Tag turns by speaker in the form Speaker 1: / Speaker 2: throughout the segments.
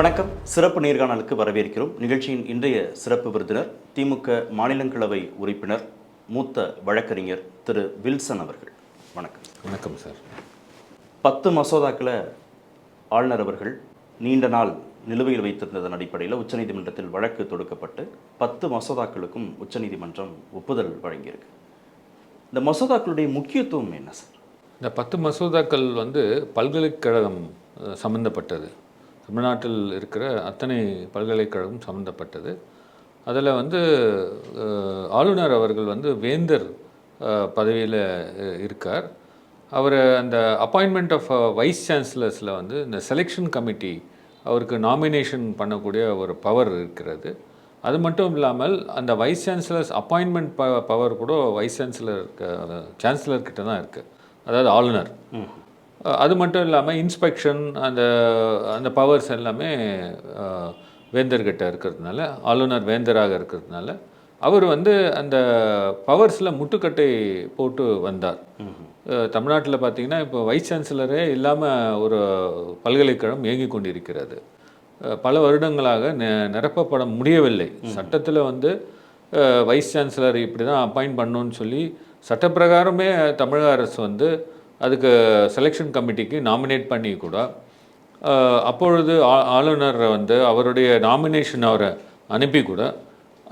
Speaker 1: வணக்கம். சிறப்பு நேர்காணலுக்கு வரவேற்கிறோம். நிகழ்ச்சியின் இன்றைய சிறப்பு விருந்தினர் திமுக மாநிலங்களவை உறுப்பினர் மூத்த வழக்கறிஞர் திரு வில்சன் அவர்கள். வணக்கம்.
Speaker 2: வணக்கம் சார்.
Speaker 1: 10 மசோதாக்களை ஆளுநர் அவர்கள் நீண்ட நாள் நிலுவையில் வைத்திருந்ததன் அடிப்படையில் உச்சநீதிமன்றத்தில் வழக்கு தொடுக்கப்பட்டு 10 மசோதாக்களுக்கும் உச்சநீதிமன்றம் ஒப்புதல் வழங்கியிருக்கு. இந்த மசோதாக்களுடைய முக்கியத்துவம் என்ன சார்?
Speaker 2: இந்த 10 மசோதாக்கள் பல்கலைக்கழகம் சம்மந்தப்பட்டது. தமிழ்நாட்டில் இருக்கிற அத்தனை பல்கலைக்கழகம் சம்மந்தப்பட்டது. அதில் ஆளுநர் அவர்கள் வேந்தர் பதவியில் இருக்கார். அவர் அந்த அப்பாயின்மெண்ட் ஆஃப் வைஸ் சான்சலர்ஸில் இந்த செலெக்ஷன் கமிட்டி அவருக்கு நாமினேஷன் பண்ணக்கூடிய ஒரு பவர் இருக்கிறது. அது மட்டும் இல்லாமல் அந்த வைஸ் சான்சலர்ஸ் அப்பாயின்மெண்ட் பவர் கூட வைஸ் சான்சலர்கிட்ட தான் இருக்குது, அதாவது ஆளுநர். அது மட்டும் இல்லாமல் இன்ஸ்பெக்ஷன் அந்த பவர்ஸ் எல்லாமே வேந்தர்கிட்ட இருக்கிறதுனால, ஆளுநர் வேந்தராக இருக்கிறதுனால அவர் அந்த பவர்ஸில் முட்டுக்கட்டை போட்டு வந்தார். தமிழ்நாட்டில் பார்த்திங்கன்னா இப்போ வைஸ் சான்சலரே இல்லாமல் ஒரு பல்கலைக்கழகம் இயங்கி கொண்டிருக்கிறது. பல வருடங்களாக நிரப்பப்பட முடியவில்லை. சட்டத்தில் வைஸ் சான்சலர் இப்படி தான் அப்பாயிண்ட் பண்ணணும்னு சொல்லி சட்டப்பிரகாரமே தமிழக அரசு அதுக்கு செலெக்ஷன் கமிட்டிக்கு நாமினேட் பண்ணி கூட அப்பொழுது ஆளுநர் அவருடைய நாமினேஷன் அவரை அனுப்பி கூட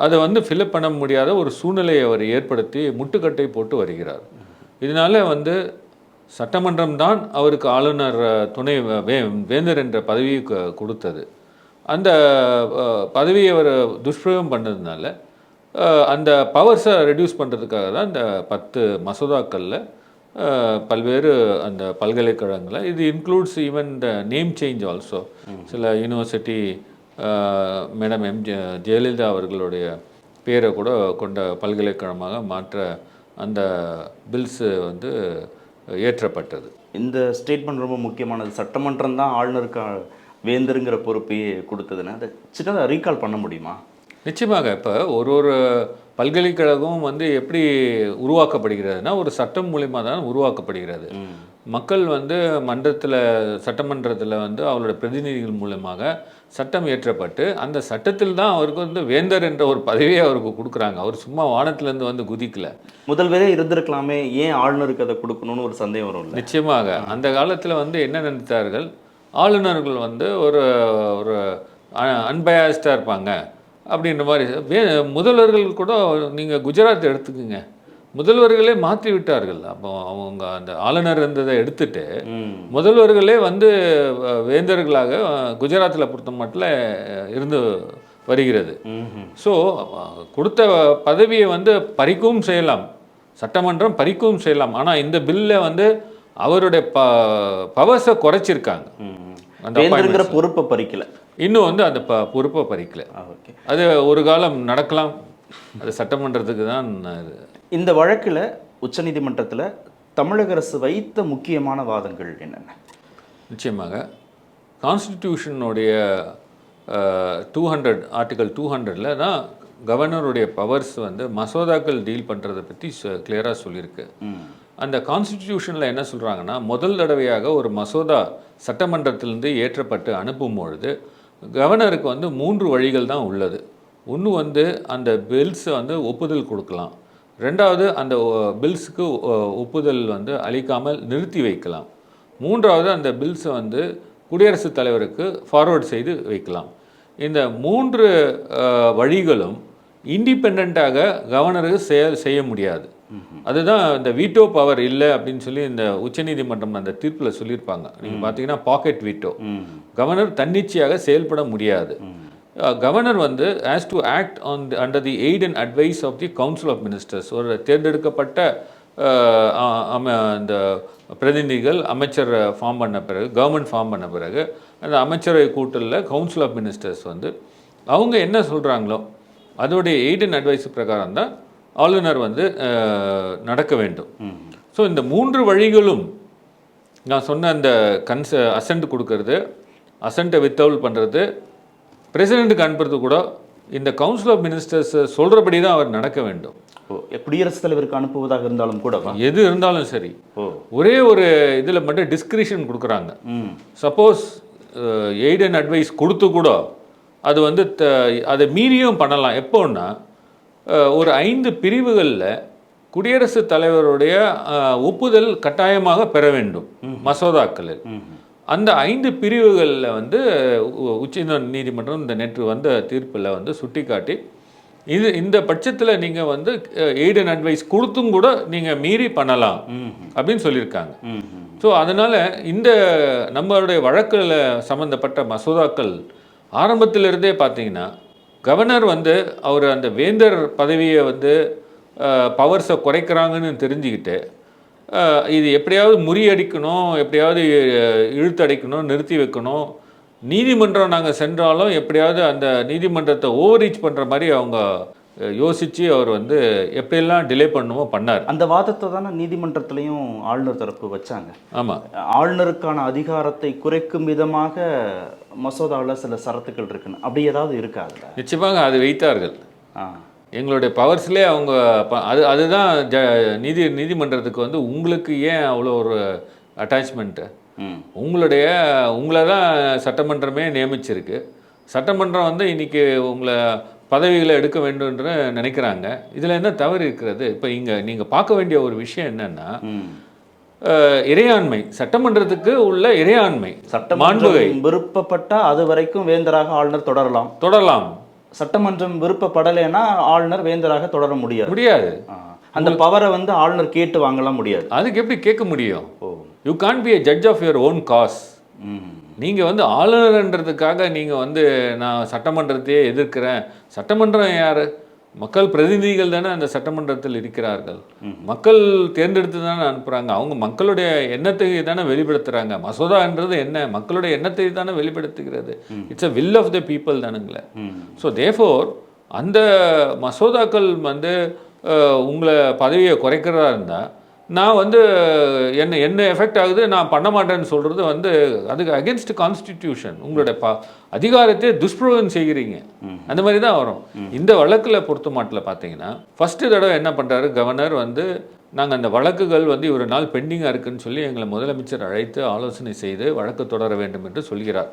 Speaker 2: அதை ஃபில்அப் பண்ண முடியாத ஒரு சூழ்நிலையை அவர் ஏற்படுத்தி முட்டுக்கட்டை போட்டு வருகிறார். இதனால் சட்டமன்றம் தான் அவருக்கு ஆளுநர் துணை வேந்தர் என்ற பதவியை கொடுத்தது. அந்த பதவியை அவர் துஷ்பிரயோகம் பண்ணதுனால அந்த பவர்ஸை ரெடியூஸ் பண்ணுறதுக்காக தான் இந்த 10 மசோதாக்களில் பல்வேறு அந்த பல்கலைக்கழகங்களை, இது includes even the name change also. சில யூனிவர்சிட்டி மேடம் ஜெயலலிதா அவர்களுடைய பேரை கூட கொண்ட பல்கலைக்கழகமாக மாற்ற அந்த பில்ஸு ஏற்றப்பட்டது.
Speaker 1: இந்த ஸ்டேட்மெண்ட் ரொம்ப முக்கியமானது. சட்டமன்றம் தான் ஆளுநருக்கு வேந்தருங்கிற பொறுப்பையே கொடுத்ததுன்னு அதை சின்னதாக ரீகால் பண்ண முடியுமா?
Speaker 2: நிச்சயமாக. இப்போ ஒரு பல்கலைக்கழகம் எப்படி உருவாக்கப்படுகிறதுனா ஒரு சட்டம் மூலிமா தான் உருவாக்கப்படுகிறது. மக்கள் மன்றத்தில் சட்டமன்றத்தில் அவங்களோட பிரதிநிதிகள் மூலமாக சட்டம் இயற்றப்பட்டு அந்த சட்டத்தில் தான் அவருக்கு வேந்தர் என்ற ஒரு பதவியை அவருக்கு கொடுக்குறாங்க. அவர் சும்மா வானத்திலேருந்து குதிக்கல.
Speaker 1: முதல்வரே இருந்திருக்கலாமே, ஏன் ஆளுநருக்கு அதை கொடுக்கணும்னு ஒரு சந்தேகம் வரும்.
Speaker 2: நிச்சயமாக அந்த காலத்தில் என்ன நினைத்தார்கள், ஆளுநர்கள் ஒரு ஒரு அன்பயாஸ்டாக இருப்பாங்க அப்படின்ற மாதிரி. முதல்வர்கள் கூட நீங்கள் குஜராத் எடுத்துக்குங்க, முதல்வர்களே மாற்றி விட்டார்கள். அப்போ அவங்க அந்த ஆளுநர் இருந்ததை எடுத்துட்டு முதல்வர்களே வேந்தர்களாக குஜராத்தில் பொறுத்த மட்டும் இருந்து வருகிறது. ஸோ கொடுத்த பதவியை பறிக்கவும் செய்யலாம், சட்டமன்றம் பறிக்கவும் செய்யலாம். ஆனால் இந்த பில்ல அவருடைய பவர்ஸை குறைச்சிருக்காங்க.
Speaker 1: அந்த பொறுப்பை பறிக்கல,
Speaker 2: இன்னும் அந்த பொறுப்பை பறிக்கல. அது ஒரு காலம் நடக்கலாம், அது சட்டமன்றத்துக்கு தான்.
Speaker 1: இந்த வழக்கில் உச்சநீதிமன்றத்தில் தமிழக அரசு வைத்த முக்கியமான வாதங்கள் என்னென்ன?
Speaker 2: நிச்சயமாக கான்ஸ்டிடியூஷனுடைய 200 ஆர்டிகல் 200ல் தான் கவர்னருடைய பவர்ஸ் மசோதாக்கள் டீல் பண்ணுறதை பற்றி கிளியராக சொல்லியிருக்கு. அந்த கான்ஸ்டிடியூஷனில் என்ன சொல்கிறாங்கன்னா, முதல் தடவையாக ஒரு மசோதா சட்டமன்றத்திலிருந்து ஏற்றப்பட்டு அனுப்பும்பொழுது கவர்னருக்கு 3 வழிகள் தான் உள்ளது. ஒன்று அந்த பில்ஸை ஒப்புதல் கொடுக்கலாம், ரெண்டாவது அந்த பில்ஸுக்கு ஒப்புதல் அளிக்காமல் நிறுத்தி வைக்கலாம், மூன்றாவது அந்த பில்ஸை குடியரசுத் தலைவருக்கு ஃபார்வர்ட் செய்து வைக்கலாம். இந்த 3 வழிகளும் இண்டிபெண்ட்டாக கவர்னருக்கு செய்ய முடியாது. அதுதான் இந்த வீட்டோ பவர் இல்லை அப்படின்னு சொல்லி இந்த உச்சநீதிமன்றம் அந்த தீர்ப்பில் சொல்லியிருப்பாங்க. நீங்கள் பார்த்தீங்கன்னா பாக்கெட் வீட்டோ, கவர்னர் தன்னிச்சையாக செயல்பட முடியாது. Governor has to act under the aid and advice of the council of ministers. ஒரு தேர்ந்தெடுக்கப்பட்ட இந்த பிரதிநிதிகள் அமைச்சர் ஃபார்ம் பண்ண பிறகு, கவர்மெண்ட் ஃபார்ம் பண்ண பிறகு அந்த அமைச்சரவை கூட்டலில் கவுன்சில் ஆஃப் மினிஸ்டர்ஸ் அவங்க என்ன சொல்கிறாங்களோ அதோடைய எய்ட் அண்ட் அட்வைஸ் பிரகாரம் தான் ஆளுநர் நடக்க வேண்டும். ஸோ இந்த 3 வழிகளும் நான் சொன்ன அந்த அசென்ட் கொடுக்கறது, அசென்ட்டை வித்ஹோல்ட் பண்ணுறது, பிரசிடெண்ட்டுக்கு அனுப்புறது கூட இந்த கவுன்சில் ஆஃப் மினிஸ்டர்ஸ் சொல்கிறபடி தான் அவர் நடக்க வேண்டும்.
Speaker 1: குடியரசுத் தலைவருக்கு அனுப்புவதாக இருந்தாலும் கூட
Speaker 2: எது இருந்தாலும் சரி, ஒரே ஒரு இதில் மட்டும் டிஸ்கிரிஷன் கொடுக்குறாங்க. சப்போஸ் எய்ட் அண்ட் அட்வைஸ் கொடுத்து கூட அது வந்து அதை மீறியும் பண்ணலாம். எப்போன்னா ஒரு 5 பிரிவுகளில் குடியரசுத் தலைவருடைய ஒப்புதல் கட்டாயமாக பெற வேண்டும் மசோதாக்களில். அந்த 5 பிரிவுகளில் வந்து உச்ச நீதிமன்றம் இந்த நேற்று வந்த தீர்ப்பில் வந்து சுட்டிக்காட்டி இந்த பட்சத்தில் நீங்கள் வந்து எய்ட் அண்ட் அட்வைஸ் கொடுத்தும் கூட நீங்கள் மீறி பண்ணலாம் அப்படின்னு சொல்லியிருக்காங்க. ஸோ அதனால் இந்த நம்மளுடைய வழக்கில் சம்மந்தப்பட்ட மசோதாக்கள் ஆரம்பத்திலிருந்தே பார்த்தீங்கன்னா கவர்னர் வந்து அவர் அந்த வேந்தர் பதவியை வந்து பவர்ஸை குறைக்கிறாங்கன்னு தெரிஞ்சுக்கிட்டு இது எப்படியாவது முறியடிக்கணும், எப்படியாவது இழுத்தடைக்கணும், நிறுத்தி வைக்கணும், நீதிமன்றம் நாங்கள் சென்றாலும் எப்படியாவது அந்த நீதிமன்றத்தை ஓவர் ரீச் பண்ணுற மாதிரி அவங்க யோசித்து அவர் வந்து எப்படியெல்லாம் டிலே பண்ணுமோ பண்ணார்.
Speaker 1: அந்த வாதத்தை தானே நீதிமன்றத்திலையும் ஆளுநர் தரப்பு வச்சாங்க.
Speaker 2: ஆமாம்,
Speaker 1: ஆளுநருக்கான அதிகாரத்தை குறைக்கும் விதமாக மசோதாவில் சில சரத்துக்கள் இருக்குன்னு அப்படி ஏதாவது இருக்காது?
Speaker 2: நிச்சயமாக அது வைத்தார்கள். எங்களுடைய பவர்ஸ்லேயே அவங்க அதுதான் நீதிமன்றத்துக்கு வந்து உங்களுக்கு ஏன் அவ்வளோ ஒரு அட்டாச்மெண்ட்டு, உங்களை தான் சட்டமன்றமே நியமிச்சிருக்கு, சட்டமன்றம் வந்து இன்றைக்கி உங்களை பதவிகளை எடுக்க வேண்டும் என்று நினைக்கிறாங்க. இதில் என்ன தவறு இருக்கிறது? இப்போ இங்கே நீங்கள் பார்க்க வேண்டிய ஒரு விஷயம் என்னென்னா இறையாண்மை, சட்டமன்றத்துக்கு உள்ள இறையாண்மை.
Speaker 1: மாண்புகை விருப்பப்பட்டால் அது வரைக்கும் வேந்தராக ஆளுநர் தொடரலாம். சட்டமன்றம் விருப்பப்படலைன்னா ஆளுநர் வேந்தராக தொடர முடியாது. அந்த பவரை வந்து ஆளுநர் கேட்டு வாங்கலாம் முடியாது.
Speaker 2: அதுக்கு எப்படி கேட்க முடியும்? You can't be a judge of your own cause. நீங்கள் வந்து ஆளுநர்ன்றதுக்காக நீங்கள் வந்து நான் சட்டமன்றத்தையே எதிர்க்கிறேன். சட்டமன்றம் யார்? மக்கள் பிரதிநிதிகள் தானே அந்த சட்டமன்றத்தில் இருக்கிறார்கள். மக்கள் தேர்ந்தெடுத்து தானே அனுப்புகிறாங்க. அவங்க மக்களுடைய எண்ணத்தை தானே வெளிப்படுத்துகிறாங்க. மசோதான்றது என்ன? மக்களுடைய எண்ணத்தை தானே வெளிப்படுத்துகிறது. It's a will of the people தானுங்களே. ஸோ தேர்ஃபோர் அந்த மசோதாக்கள் வந்து உங்களை பதவியை குறைக்கிறதா இருந்தால் நான் வந்து என்ன எஃபெக்ட் ஆகுது, நான் பண்ண மாட்டேன்னு சொல்கிறது வந்து அதுக்கு அகென்ஸ்ட் கான்ஸ்டிடியூஷன். உங்களோட அதிகாரத்தை துஷ்பிரயோகம் செய்கிறீங்க. அந்த மாதிரி தான் வரும். இந்த வழக்கில் பொறுத்த மாட்டில் பார்த்தீங்கன்னா ஃபஸ்ட்டு தடவை என்ன பண்ணுறாரு கவர்னர் வந்து, நாங்கள் அந்த வழக்குகள் வந்து ஒரு நாள் பெண்டிங்காக இருக்குதுன்னு சொல்லி எங்களை முதலமைச்சர் அழைத்து ஆலோசனை செய்து வழக்கு தொடர வேண்டும் என்று சொல்கிறார்.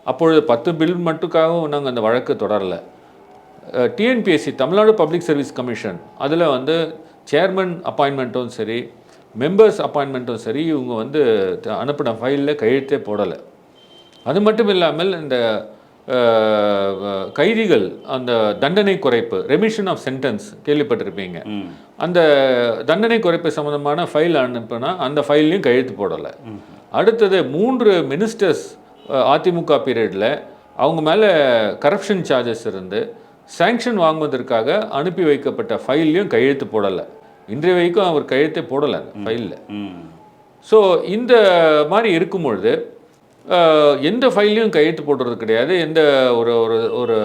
Speaker 2: அப்பொழுது 10 பில் மட்டுக்காகவும் நாங்கள் அந்த வழக்கு தொடரலை. TNPSC Tamil Nadu public service commission அதில் வந்து சேர்மன் அப்பாயின்மெண்ட்டும் சரி, மெம்பர்ஸ் அப்பாயின்மெண்ட்டும் சரி, இவங்க வந்து அனுப்பின ஃபைலில் கையெழுத்தே போடலை. அது மட்டும் இல்லாமல் இந்த கைதிகள் அந்த தண்டனை குறைப்பு, ரெமிஷன் ஆஃப் சென்டென்ஸ் கேள்விப்பட்டிருப்பீங்க, அந்த தண்டனை குறைப்பு சம்மந்தமான ஃபைல் அனுப்புனா அந்த ஃபைல்லையும் கையெழுத்து போடலை. அடுத்தது 3 மினிஸ்டர்ஸ் அதிமுக பீரியடில் அவங்க மேலே கரப்ஷன் சார்ஜஸ் இருந்து சாங்ஷன் வாங்குவதற்காக அனுப்பி வைக்கப்பட்ட ஃபைல்லையும் கையெழுத்து போடலை. இன்றைய வரைக்கும் அவர் கையெழுத்தே போடலை அந்த ஃபைலில். ஸோ இந்த மாதிரி இருக்கும்பொழுது எந்த ஃபைல்லையும் கையெழுத்து போடுறது கிடையாது. எந்த ஒரு ஒரு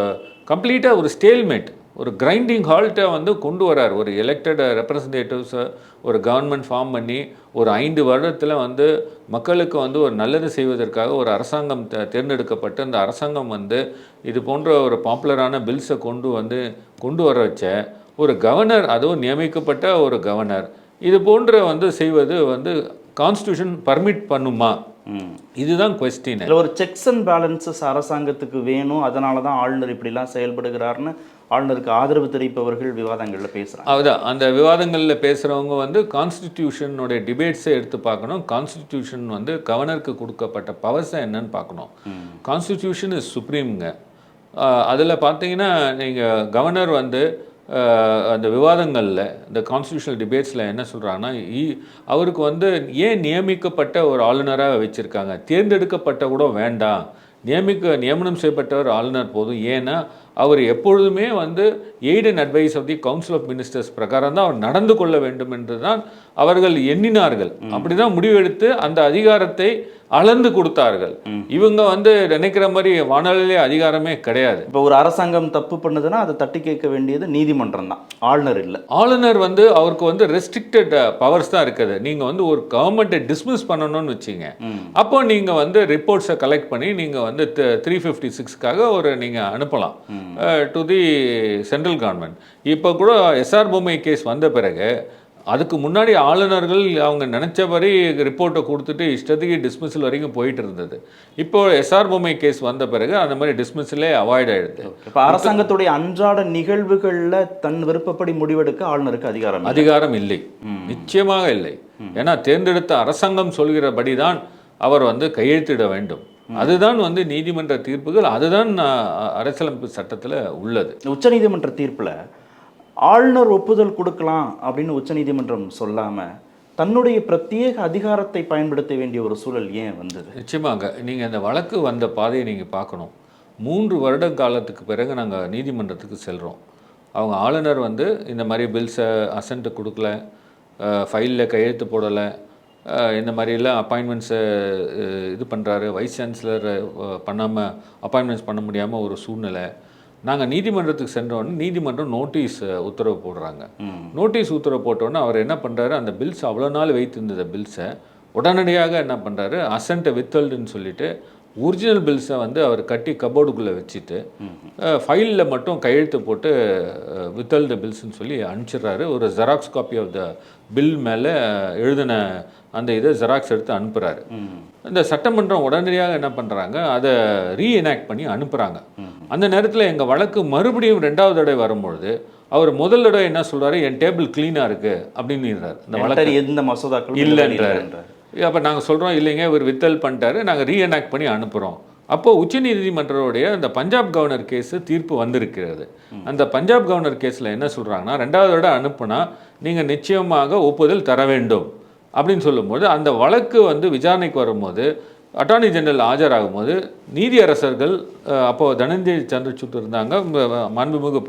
Speaker 2: கம்ப்ளீட்டாக ஒரு ஸ்டேல்மேட், ஒரு கிரைண்டிங் ஹால்ட்டை வந்து கொண்டு வரார். ஒரு எலெக்டட் ரெப்ரசன்டேட்டிவ்ஸை ஒரு கவர்மெண்ட் ஃபார்ம் பண்ணி ஒரு 5 வருடத்தில் வந்து மக்களுக்கு வந்து ஒரு நல்லது செய்வதற்காக ஒரு அரசாங்கம் தேர்ந்தெடுக்கப்பட்டு அந்த அரசாங்கம் வந்து இது போன்ற ஒரு பாப்புலரான பில்ஸை கொண்டு வர வச்ச ஒரு கவர்னர், அதுவும் நியமிக்கப்பட்ட ஒரு கவர்னர், இது போன்ற வந்து செய்வது வந்து கான்ஸ்டியூஷன் பர்மிட் பண்ணுமா? இதுதான் கொஸ்டின்.
Speaker 1: இல்லை, ஒரு செக்ஸ் அண்ட் பேலன்சஸ் அரசாங்கத்துக்கு வேணும், அதனால தான் ஆளுநர் இப்படிலாம் செயல்படுகிறாருன்னு ஆளுநருக்கு ஆதரவு தெரிவிப்பவர்கள் விவாதங்களில் பேசுகிறாங்க. அதுதான்
Speaker 2: அந்த விவாதங்களில் பேசுகிறவங்க வந்து கான்ஸ்டிடியூஷனுடைய டிபேட்ஸை எடுத்து பார்க்கணும். கான்ஸ்டிடியூஷன் வந்து கவர்னருக்கு கொடுக்கப்பட்ட பவர்ஸை என்னன்னு பார்க்கணும். கான்ஸ்டிடியூஷன் இஸ் சுப்ரீம்ங்க. அதில் பார்த்தீங்கன்னா நீங்கள் கவர்னர் வந்து அந்த விவாதங்களில் இந்த கான்ஸ்டியூஷனல் டிபேட்ஸில் என்ன சொல்கிறாங்கன்னா, அவருக்கு வந்து ஏன் நியமிக்கப்பட்ட ஒரு ஆளுநராக வச்சுருக்காங்க, தேர்ந்தெடுக்கப்பட்ட கூட வேண்டாம், நியமனம் செய்யப்பட்டவர் ஆளுநர் போதும். ஏன்னா அவர் எப்பொழுதுமே வந்து aid and advice of the council of ministers பிரகாரம் தான் அவர் நடந்து கொள்ள வேண்டும் என்று தான் அவர்கள் எண்ணினார்கள். அப்படி தான் முடிவெடுத்து அந்த அதிகாரத்தை அளந்து கொடுத்தார்கள். இவங்க வந்து நினைக்கிற மாதிரி வானொலியிலே அதிகாரமே கிடையாது.
Speaker 1: இப்போ ஒரு அரசாங்கம் தப்பு பண்ணுதுன்னா அதை தட்டி கேட்க வேண்டியது நீதிமன்றம் தான், ஆளுநர் இல்லை.
Speaker 2: ஆளுநர் வந்து அவருக்கு வந்து ரெஸ்ட்ரிக்டட் பவர்ஸ் தான் இருக்குது. நீங்கள் வந்து ஒரு கவர்மெண்ட்டை டிஸ்மிஸ் பண்ணணும்னு வச்சிங்க, அப்போ நீங்கள் வந்து ரிப்போர்ட்ஸை கலெக்ட் பண்ணி நீங்கள் வந்து 356க்காக ஒரு நீங்கள் அனுப்பலாம் டு தி சென்ட்ரல் கவர்மெண்ட். இப்போ கூட எஸ்ஆர் பொம்மை கேஸ் வந்த பிறகு அதுக்கு முன்னாடி ஆளுநர்கள் அவங்க நினச்சபடி ரிப்போர்ட்டை கொடுத்துட்டு இஷ்டத்துக்கு டிஸ்மிஸல் வரைக்கும் போயிட்டு இருந்தது. இப்போ எஸ்ஆர் பொம்மை கேஸ் வந்த பிறகு அந்த மாதிரி டிஸ்மிஸலே அவாய்ட் ஆயிடுது.
Speaker 1: இப்போ அரசாங்கத்துடைய அன்றாட நிகழ்வுகளில் தன் விருப்பப்படி முடிவெடுக்க ஆளுநருக்கு அதிகாரம்
Speaker 2: இல்லை, நிச்சயமாக இல்லை. ஏன்னா தேர்ந்தெடுத்த அரசாங்கம் சொல்கிறபடி தான் அவர் வந்து கையெழுத்திட வேண்டும். அதுதான் வந்து நீதிமன்ற தீர்ப்புகள், அதுதான் அரசியலமைப்பு சட்டத்தில் உள்ளது.
Speaker 1: உச்சநீதிமன்ற தீர்ப்பில் ஆளுநர் ஒப்புதல் கொடுக்கலாம் அப்படின்னு உச்சநீதிமன்றம் சொல்லாமல் தன்னுடைய பிரத்யேக அதிகாரத்தை பயன்படுத்த வேண்டிய ஒரு சூழல் ஏன் வந்தது?
Speaker 2: நிச்சயமாக நீங்கள் அந்த வழக்கு வந்த பாதையை நீங்கள் பார்க்கணும். 3 வருட காலத்துக்கு பிறகு நாங்கள் நீதிமன்றத்துக்கு செல்கிறோம். அவங்க ஆளுநர் வந்து இந்த மாதிரி பில்ஸை அசென்ட் கொடுக்கல, ஃபைலில் கையெழுத்து போடலை, இந்த மாதிரிலாம் அப்பாயின்மெண்ட்ஸை இது பண்ணுறாரு, வைஸ் சான்சலர் பண்ணாமல் அப்பாயின்மெண்ட்ஸ் பண்ண முடியாமல் ஒரு சூழ்நிலை. நாங்கள் நீதிமன்றத்துக்கு சென்றோடனே நீதிமன்றம் நோட்டீஸ் உத்தரவு போடுறாங்க. நோட்டீஸ் உத்தரவு போட்டோன்னே அவர் என்ன பண்ணுறாரு, அந்த பில்ஸ் அவ்வளோ நாள் வைத்திருந்த பில்ஸை உடனடியாக என்ன பண்ணுறாரு, அசென்ட்டை வித்ஹெல்டுன்னு சொல்லிட்டு ஒரிஜினல் பில்ஸை வந்து அவர் கட்டி கபோர்டுக்குள்ளே வச்சுட்டு ஃபைலில் மட்டும் கையெழுத்து போட்டு வித்ஹெல்டு பில்ஸ்ன்னு சொல்லி அனுப்பிச்சிடுறாரு. ஒரு xerox copy of the bill மேலே எழுதின அந்த இதை ஜெராக்ஸ் எடுத்து அனுப்புகிறாரு. இந்த சட்டமன்றம் உடனடியாக என்ன பண்ணுறாங்க, அதை ரீஎனாக்ட் பண்ணி அனுப்புகிறாங்க. அந்த நேரத்தில் எங்கள் வழக்கு மறுபடியும் 2வது தடவை வரும்பொழுது அவர் முதல் தடவை என்ன சொல்கிறாரு, என் டேபிள் க்ளீனாக இருக்குது அப்படின்னுறாரு. இந்த வழக்கு
Speaker 1: எந்த மசோதாக்கள்
Speaker 2: இல்லைன்றாரு. அப்போ நாங்கள் சொல்கிறோம் இல்லைங்க இவர் வித்தல் பண்ணிட்டாரு, நாங்கள் ரீஎனாக்ட் பண்ணி அனுப்புகிறோம். அப்போது உச்சநீதிமன்றத்துடைய அந்த பஞ்சாப் கவர்னர் கேஸு தீர்ப்பு வந்திருக்கிறது. அந்த பஞ்சாப் கவர்னர் கேஸில் என்ன சொல்கிறாங்கன்னா, 2வது தடவை அனுப்புனா நீங்கள் நிச்சயமாக ஒப்புதல் தர வேண்டும் அப்படின்னு சொல்லும்போது, அந்த வழக்கு வந்து விசாரணைக்கு வரும்போது அட்டார்னி ஜெனரல் ஆஜராகும் போது நீதியரசர்கள் அப்போது தனஞ்சய் சந்திரசூட் இருந்தாங்க, மாண்புமிகு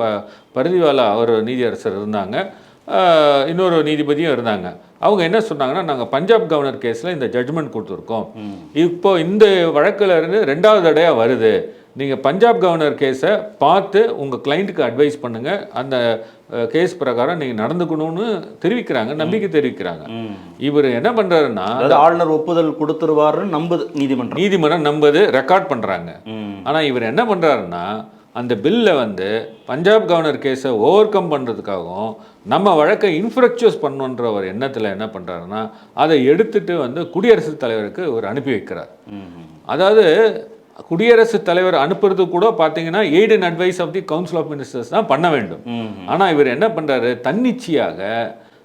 Speaker 2: பரிதிவாலா அவர் நீதியரசர் இருந்தாங்க, இன்னொரு நீதிபதியும் இருந்தாங்க. அவங்க என்ன சொன்னாங்கன்னா, நாங்கள் பஞ்சாப் கவர்னர் கேஸில் இந்த ஜட்ஜ்மெண்ட் கொடுத்துருக்கோம், இப்போ இந்த வழக்கில் இருந்து 2வது தடையாக வருது, நீங்கள் பஞ்சாப் கவர்னர் கேஸை பார்த்து உங்கள் கிளைண்ட்டுக்கு அட்வைஸ் பண்ணுங்கள், அந்த கேஸ் பிரகாரம் நீங்கள் நடந்துக்கணும்னு தெரிவிக்கிறாங்க, நம்பிக்கை தெரிவிக்கிறாங்க. இவர் என்ன பண்ணுறாருன்னா,
Speaker 1: ஆளுநர் ஒப்புதல் கொடுத்துருவாருன்னு நம்புது நீதிமன்றம்
Speaker 2: நம்புது, ரெக்கார்ட் பண்ணுறாங்க. ஆனால் இவர் என்ன பண்ணுறாருன்னா, அந்த பில்லை வந்து பஞ்சாப் கவர்னர் கேஸை ஓவர் கம் பண்ணுறதுக்காகவும் நம்ம வழக்கை இன்ஃப்ரக்சுவஸ் பண்ணுன்ற ஒரு எண்ணத்தில் என்ன பண்ணுறாருன்னா, அதை எடுத்துட்டு வந்து குடியரசுத் தலைவருக்கு ஒரு அனுப்பி வைக்கிறார். அதாவது குடியரசுத் தலைவர் அனுப்புறது கூட பார்த்தீங்கன்னா aid and advice of the council of ministers தான் பண்ண வேண்டும். ஆனால் இவர் என்ன பண்ணுறாரு, தன்னிச்சையாக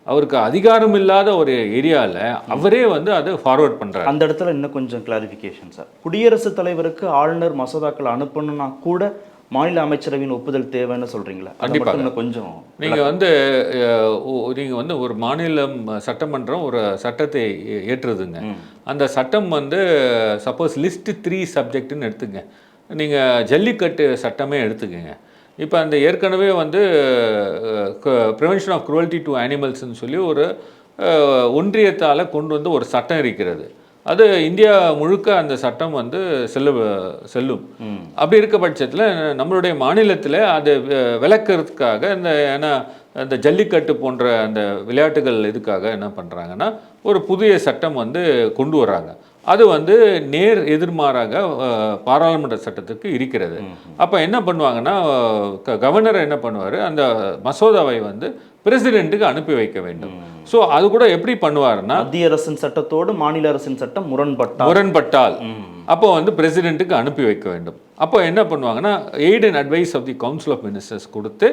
Speaker 2: அவருக்கு அதிகாரம் இல்லாத ஒரு ஏரியாவில் அவரே வந்து அதை ஃபார்வர்ட் பண்ணுறாரு.
Speaker 1: அந்த இடத்துல இன்னும் கொஞ்சம் கிளாரிஃபிகேஷன் சார். குடியரசுத் தலைவருக்கு ஆளுநர் மசோதாக்கள் அனுப்பணும்னா கூட மாநில அமைச்சரவையின் ஒப்புதல் தேவைன்னு சொல்கிறீங்களா?
Speaker 2: கண்டிப்பாக.
Speaker 1: கொஞ்சம்
Speaker 2: நீங்கள் வந்து ஒரு மாநிலம் சட்டமன்றம் ஒரு சட்டத்தை ஏற்றுதுங்க. அந்த சட்டம் வந்து சப்போஸ் லிஸ்ட் 3 சப்ஜெக்ட்னு எடுத்துங்க, நீங்கள் ஜல்லிக்கட்டு சட்டமே எடுத்துக்கங்க. இப்போ அந்த ஏற்கனவே வந்து ப்ரிவென்ஷன் ஆஃப் குரூவல்டி டு அனிமல்ஸ்ன்னு சொல்லி ஒரு ஒன்றியத்தால் கொண்டு வந்து ஒரு சட்டம் இருக்கிறது. அது இந்தியா முழுக்க அந்த சட்டம் வந்து செல்லும். அப்படி இருக்க பட்சத்தில் நம்மளுடைய மாநிலத்தில் அது விளக்கிறதுக்காக இந்த ஜல்லிக்கட்டு போன்ற அந்த விளையாட்டுகள் இதுக்காக என்ன பண்ணுறாங்கன்னா ஒரு புதிய சட்டம் வந்து கொண்டு வர்றாங்க. அது வந்து நேர் எதிர்மாறாக பாராளுமன்ற சட்டத்துக்கு இருக்கிறது. அப்போ என்ன பண்ணுவாங்கன்னா, கவர்னர் என்ன பண்ணுவார், அந்த மசோதாவை வந்து பிரசிடென்ட்டுக்கு அனுப்பி வைக்க வேண்டும். ஸோ அது கூட எப்படி பண்ணுவாருன்னா,
Speaker 1: மத்திய அரசின் சட்டத்தோடு மாநில அரசின் சட்டம் முரண்பட்டால்
Speaker 2: அப்போ வந்து பிரசிடென்ட்டுக்கு அனுப்பி வைக்க வேண்டும். அப்போ என்ன பண்ணுவாங்கன்னா, aid and advice of the council of ministers கொடுத்து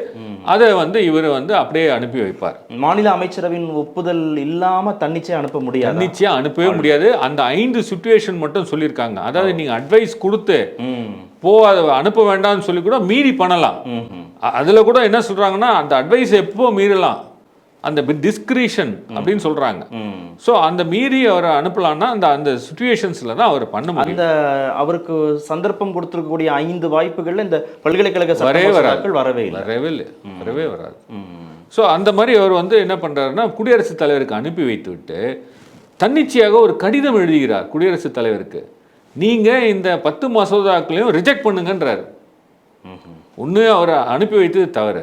Speaker 2: அதை வந்து இவர் வந்து அப்படியே அனுப்பி வைப்பார்.
Speaker 1: மாநில அமைச்சரவையின் ஒப்புதல் இல்லாமல் தன்னிச்சையாக அனுப்ப முடியாது.
Speaker 2: தன்னிச்சையாக அனுப்பவே முடியாது. அந்த 5 சிச்சுவேஷன் மட்டும் சொல்லியிருக்காங்க. அதாவது நீங்கள் அட்வைஸ் கொடுத்து அதை அனுப்ப வேண்டாம்னு சொல்லி கூட மீறி பண்ணலாம். அதில் கூட என்ன சொல்கிறாங்கன்னா, அந்த அட்வைஸ் எப்போ மீறலாம், அந்த டிஸ்கிரிஷன் அப்படின்னு சொல்கிறாங்க. ஸோ அந்த மீறி அவரை அனுப்பலான்னா அந்த சுச்சுவேஷன்ஸில் தான் அவர் பண்ண முடியும்.
Speaker 1: அந்த அவருக்கு சந்தர்ப்பம் கொடுத்துருக்கக்கூடிய 5 வாய்ப்புகளில் இந்த பல்கலைக்கழக
Speaker 2: வரவே வராது. ஸோ அந்த மாதிரி அவர் வந்து என்ன பண்ணுறாருன்னா, குடியரசுத் தலைவருக்கு அனுப்பி வைத்து விட்டு தன்னிச்சையாக ஒரு கடிதம் எழுதுகிறார் குடியரசுத் தலைவருக்கு. நீங்கள் இந்த 10 மசோதாக்களையும் ரிஜெக்ட் பண்ணுங்கன்றார். ஒன்று அவரை அனுப்பி வைத்தது தவறு,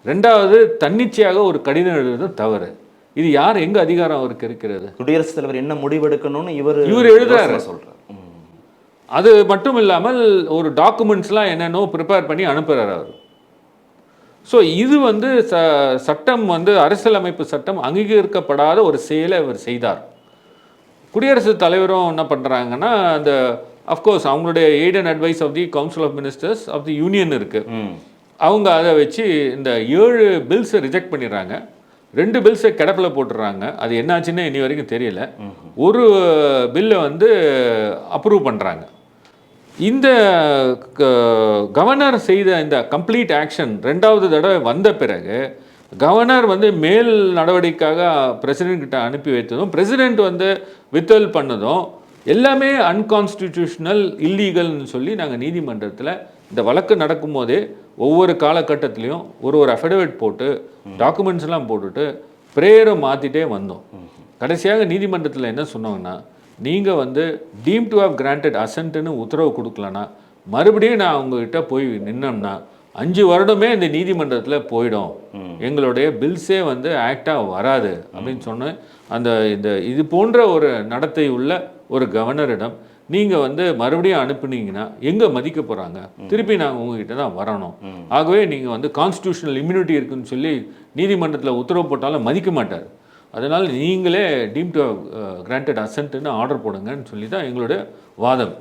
Speaker 2: 2வது தன்னிச்சையாக ஒரு கடிதம் எழுதுறது தவறு. இது யார் எங்க அதிகாரம் அவருக்கு இருக்கிறது?
Speaker 1: குடியரசுத் தலைவர் என்ன முடிவெடுக்கணும்னு இவர்
Speaker 2: எழுதுறாரு சொல்றாரு. அது மட்டும் இல்லாமல் ஒரு டாக்குமெண்ட்ஸ்லாம் என்னென்னோ ப்ரிப்பேர் பண்ணி அனுப்புகிறார் அவர். ஸோ இது வந்து சட்டம் வந்து அரசியலமைப்பு சட்டம் அங்கீகரிக்கப்படாத ஒரு செயலை அவர் செய்தார். குடியரசுத் தலைவரும் என்ன பண்ணுறாங்கன்னா, அந்த அஃப்கோர்ஸ் அவங்களுடைய aid and advice of the council of ministers of the union இருக்குது. அவங்க அதை வச்சு இந்த 7 பில்ஸை ரிஜெக்ட் பண்ணிடுறாங்க. 2 பில்ஸை கிடப்பில் போட்டுடுறாங்க. அது என்னாச்சுன்னு இனி வரைக்கும் தெரியல. ஒரு பில்லை வந்து அப்ரூவ் பண்ணுறாங்க. இந்த கவர்னர் செய்த இந்த கம்ப்ளீட் ஆக்ஷன் 2வது தடவை வந்த பிறகு கவர்னர் வந்து மேல் நடவடிக்கைக்காக பிரசிடென்ட் கிட்ட அனுப்பி வைத்ததும், பிரசிடென்ட் வந்து வித்ஹெல் பண்ணதும் எல்லாமே அன்கான்ஸ்டிடியூஷனல் இல்லீகல்னு சொல்லி நாங்கள் நீதிமன்றத்தில் இந்த வழக்கு நடக்கும்போதே ஒவ்வொரு காலகட்டத்திலையும் ஒரு அஃபிடவிட் போட்டு டாக்குமெண்ட்ஸ்லாம் போட்டுட்டு ப்ரேயரை மாற்றிட்டே வந்தோம். கடைசியாக நீதிமன்றத்தில் என்ன சொன்னாங்கன்னா, நீங்கள் வந்து டீம் டு ஹவ் கிராண்டட் அசன்ட்னு உத்தரவு கொடுக்கலன்னா மறுபடியும் நான் உங்ககிட்ட போய் நின்னோம்னா 5 வருடமே இந்த நீதிமன்றத்தில் போயிடும், எங்களுடைய பில்ஸே வந்து ஆக்டாக வராது அப்படின்னு சொன்னேன். இது போன்ற ஒரு நடத்தை உள்ள ஒரு கவர்னரிடம் நீங்கள் வந்து மறுபடியும் அனுப்புனீங்கன்னா எங்கே மதிக்க போகிறாங்க? திருப்பி நாங்கள் உங்ககிட்ட தான் வரணும். ஆகவே நீங்கள் வந்து கான்ஸ்டியூஷனல் இம்யூனிட்டி இருக்குன்னு சொல்லி நீதிமன்றத்தில் உத்தரவு போட்டாலும் மதிக்க மாட்டார். அதனால் நீங்களே டீம் டு கிராண்டட் அசன்ட்னு ஆர்டர் போடுங்கன்னு சொல்லி தான் எங்களுடைய வாதம்.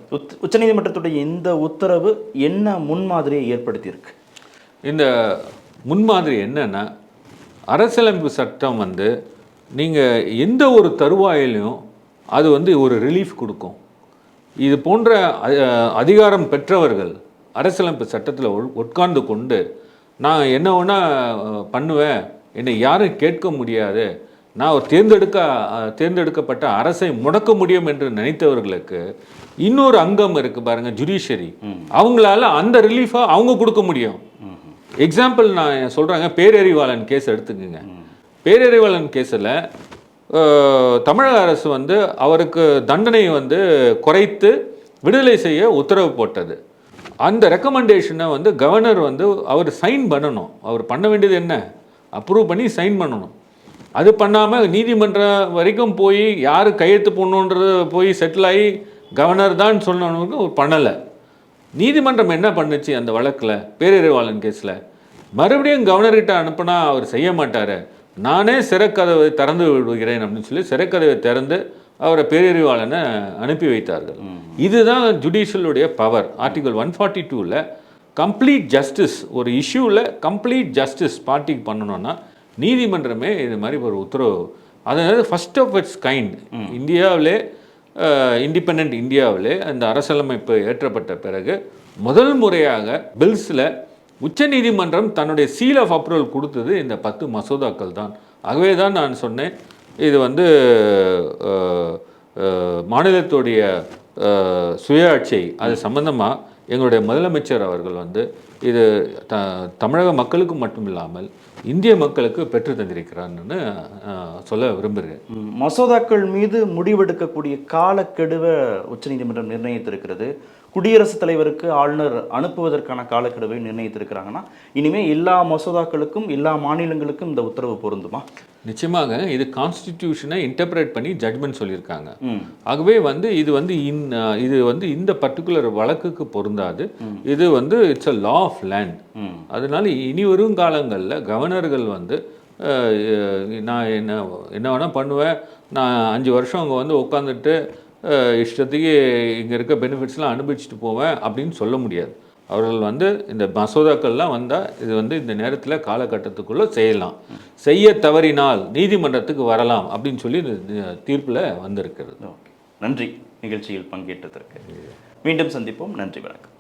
Speaker 1: உச்சநீதிமன்றத்துடைய இந்த உத்தரவு என்ன முன்மாதிரியை ஏற்படுத்தியிருக்கு?
Speaker 2: இந்த முன்மாதிரி என்னன்னா, அரசியலமைப்பு சட்டம் வந்து நீங்கள் எந்த ஒரு தருவாயிலையும் அது வந்து ஒரு ரிலீஃப் கொடுக்கும். இது போன்ற அதிகாரம் பெற்றவர்கள் அரசியலமைப்பு சட்டத்தில் உட்கார்ந்து கொண்டு நான் என்ன வேணா பண்ணுவேன், என்னை யாரும் கேட்க முடியாது, நான் ஒரு தேர்ந்தெடுக்கப்பட்ட அரசை முடக்க முடியும் என்று நினைத்தவர்களுக்கு இன்னொரு அங்கம் இருக்குது பாருங்கள், ஜுடிஷியரி. அவங்களால அந்த ரிலீஃபாக அவங்க கொடுக்க முடியும். எக்ஸாம்பிள் நான் சொல்கிறாங்க, பேரறிவாளன் கேஸ் எடுத்துக்கோங்க. பேரறிவாளன் கேஸில் தமிழக அரசு வந்து அவருக்கு தண்டனையை வந்து குறைத்து விடுதலை செய்ய உத்தரவு போட்டது. அந்த ரெக்கமெண்டேஷனை வந்து கவர்னர் வந்து அவர் சைன் பண்ணணும். அவர் பண்ண வேண்டியது என்ன? அப்ரூவ் பண்ணி சைன் பண்ணணும். அது பண்ணாமல் நீதிமன்றம் வரைக்கும் போய் யார் கையெழுத்து போடணுன்றது போய் செட்டில் ஆகி கவர்னர் தான் சொல்லணும்னு பண்ணலை. நீதிமன்றம் என்ன பண்ணுச்சு அந்த வழக்கில், பேரறிவாளன் கேஸில்? மறுபடியும் கவர்னர்கிட்ட அனுப்புனா அவர் செய்ய மாட்டார், நானே சிறைக்கதவை திறந்து விடுகிறேன் அப்படின்னு சொல்லி சிறைக்கதவை திறந்து அவரை பேரறிவாளனை அனுப்பி வைத்தார்கள். இதுதான் ஜுடிஷியலுடைய பவர். ஆர்டிகல் 142ல் கம்ப்ளீட் ஜஸ்டிஸ், ஒரு இஷ்யூவில் கம்ப்ளீட் ஜஸ்டிஸ் பார்ட்டிக்கு பண்ணணும்னா நீதிமன்றமே இது மாதிரி ஒரு உத்தரவு, அதாவது ஃபர்ஸ்ட் ஆஃப் இட்ஸ் கைண்ட் இந்தியாவிலே, இண்டிபெண்ட் இந்தியாவிலே அந்த அரசியலமைப்பு ஏற்றப்பட்ட பிறகு முதல் முறையாக பில்ஸில் உச்சநீதிமன்றம் தன்னுடைய சீல் ஆஃப் அப்ரூவல் கொடுத்தது இந்த 10 மசோதாக்கள் தான். ஆகவே தான் நான் சொன்னேன், இது வந்து மாநிலத்துடைய சுயாட்சி அது சம்பந்தமாக எங்களுடைய முதலமைச்சர் அவர்கள் வந்து இது தமிழக மக்களுக்கு மட்டும் இல்லாமல் இந்திய மக்களுக்கு பெற்று தந்திருக்கிறான்னு சொல்ல விரும்புகிறேன்.
Speaker 1: மசோதாக்கள் மீது முடிவெடுக்கக்கூடிய காலக்கெடுவை உச்சநீதிமன்றம் நிர்ணயித்திருக்கிறது. குடியரசுத் தலைவருக்கு ஆளுநர் அனுப்புவதற்கான காலக்கெடுவை நிர்ணயித்திருக்கிறாங்கன்னா இனிமேல் எல்லா மசோதாக்களுக்கும் எல்லா மாநிலங்களுக்கும் இந்த உத்தரவு பொருந்துமா?
Speaker 2: நிச்சயமாக இது கான்ஸ்டிடியூஷனை இன்டர்பிரேட் பண்ணி ஜட்மெண்ட் சொல்லியிருக்காங்க. ஆகவே வந்து இது வந்து இந்த பர்டிகுலர் வழக்குக்கு பொருந்தாது. இது வந்து it's a law of land. அதனால இனி வரும் காலங்களில் கவர்னர்கள் வந்து நான் என்ன வேணால் பண்ணுவேன், நான் 5 வருஷம் அங்கே வந்து உட்காந்துட்டு இஷ்டத்துக்கு இங்கே இருக்க பெனிஃபிட்ஸ்லாம் அனுபவிச்சுட்டு போவேன் அப்படின்னு சொல்ல முடியாது. அவர்கள் வந்து இந்த மசோதாக்கள்லாம் வந்தால் இது வந்து இந்த நேரத்தில் காலகட்டத்துக்குள்ளே செய்யலாம், செய்ய தவறினால் நீதிமன்றத்துக்கு வரலாம் அப்படின்னு சொல்லி இந்த தீர்ப்பில் வந்திருக்கிறது.
Speaker 1: நன்றி நிகழ்ச்சியில் பங்கேற்றதற்கு. மீண்டும் சந்திப்போம். நன்றி, வணக்கம்.